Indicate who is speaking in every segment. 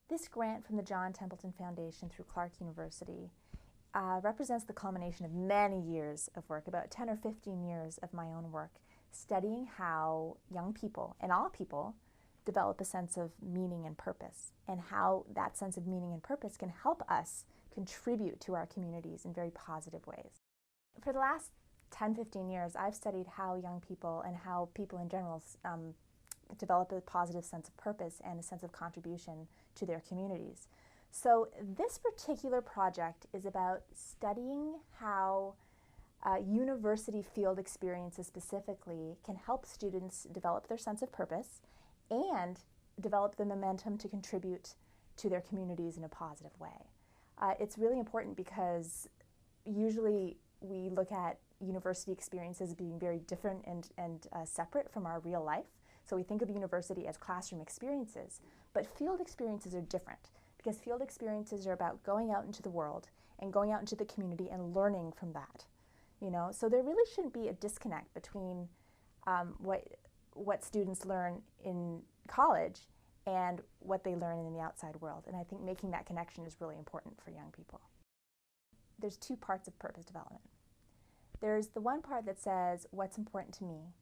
Speaker 1: This grant from the John Templeton Foundation through Clark University represents the culmination of many years of work, about 10 or 15 years of my own work, studying how young people, and all people, develop a sense of meaning and purpose, and how that sense of meaning and purpose can help us contribute to our communities in very positive ways. For the last 10, 15 years, I've studied how young people and how people in general develop a positive sense of purpose and a sense of contribution to their communities. So this particular project is about studying how university field experiences specifically can help students develop their sense of purpose and develop the momentum to contribute to their communities in a positive way. It's really important because usually we look at university experiences being very different and separate from our real life. So we think of university as classroom experiences, but field experiences are different because field experiences are about going out into the world and going out into the community and learning from that. So there really shouldn't be a disconnect between what students learn in college and what they learn in the outside world. And I think making that connection is really important for young people. There's two parts of purpose development. There's the one part that says, what's important to me?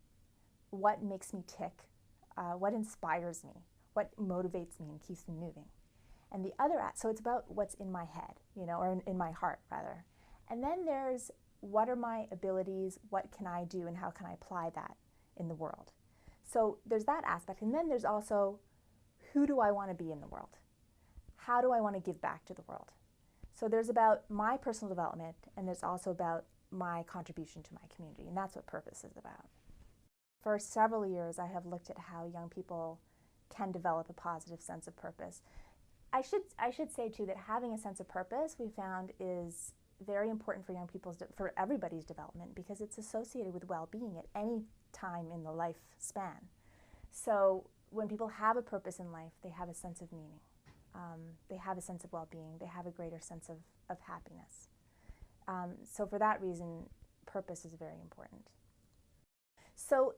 Speaker 1: What makes me tick? What inspires me? What motivates me and keeps me moving? And the other, so it's about what's in my head, or in my heart, rather. And then there's, what are my abilities? What can I do and how can I apply that in the world? So there's that aspect. And then there's also, who do I want to be in the world? How do I want to give back to the world? So there's about my personal development, and there's also about my contribution to my community, and that's what purpose is about. For several years, I have looked at how young people can develop a positive sense of purpose. I should say, too, that having a sense of purpose, we found, is very important for young people's, for everybody's development, because it's associated with well-being at any time in the life span. So when people have a purpose in life, they have a sense of meaning. They have a sense of well-being. They have a greater sense of happiness. So for that reason, purpose is very important. So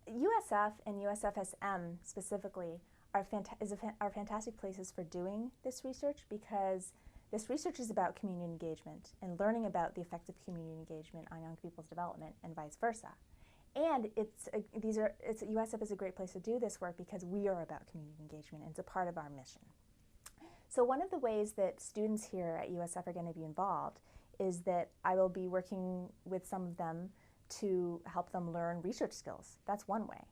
Speaker 1: USF and USFSM specifically are fantastic places for doing this research, because this research is about community engagement and learning about the effect of community engagement on young people's development and vice versa. And USF is a great place to do this work because we are about community engagement and it's a part of our mission. So one of the ways that students here at USF are going to be involved is that I will be working with some of them to help them learn research skills. That's one way.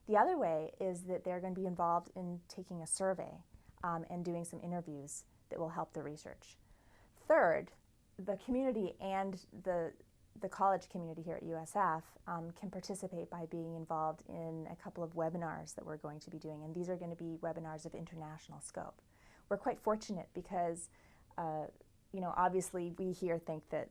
Speaker 1: The other way is that they're going to be involved in taking a survey and doing some interviews that will help the research. Third, the community and the college community here at USF can participate by being involved in a couple of webinars that we're going to be doing, and these are going to be webinars of international scope. We're quite fortunate because obviously we here think that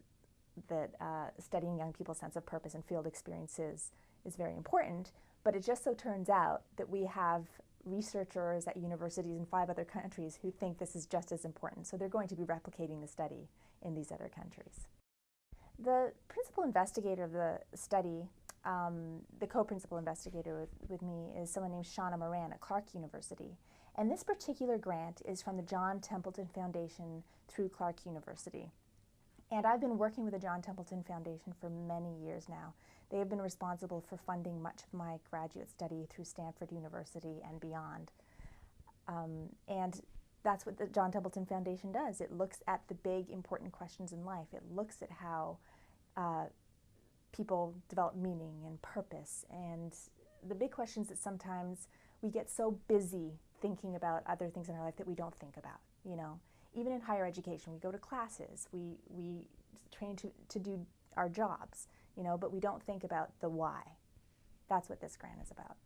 Speaker 1: studying young people's sense of purpose and field experiences is very important, but it just so turns out that we have researchers at universities in 5 other countries who think this is just as important, so they're going to be replicating the study in these other countries. The principal investigator of the study, the co-principal investigator with me, is someone named Jenni Mennon Mariano at Clark University. And this particular grant is from the John Templeton Foundation through Clark University. And I've been working with the John Templeton Foundation for many years now. They have been responsible for funding much of my graduate study through Stanford University and beyond. And that's what the John Templeton Foundation does. It looks at the big, important questions in life. It looks at how people develop meaning and purpose, and the big questions that sometimes we get so busy thinking about other things in our life that we don't think about, Even in higher education, we go to classes, we train to do our jobs, but we don't think about the why. That's what this grant is about.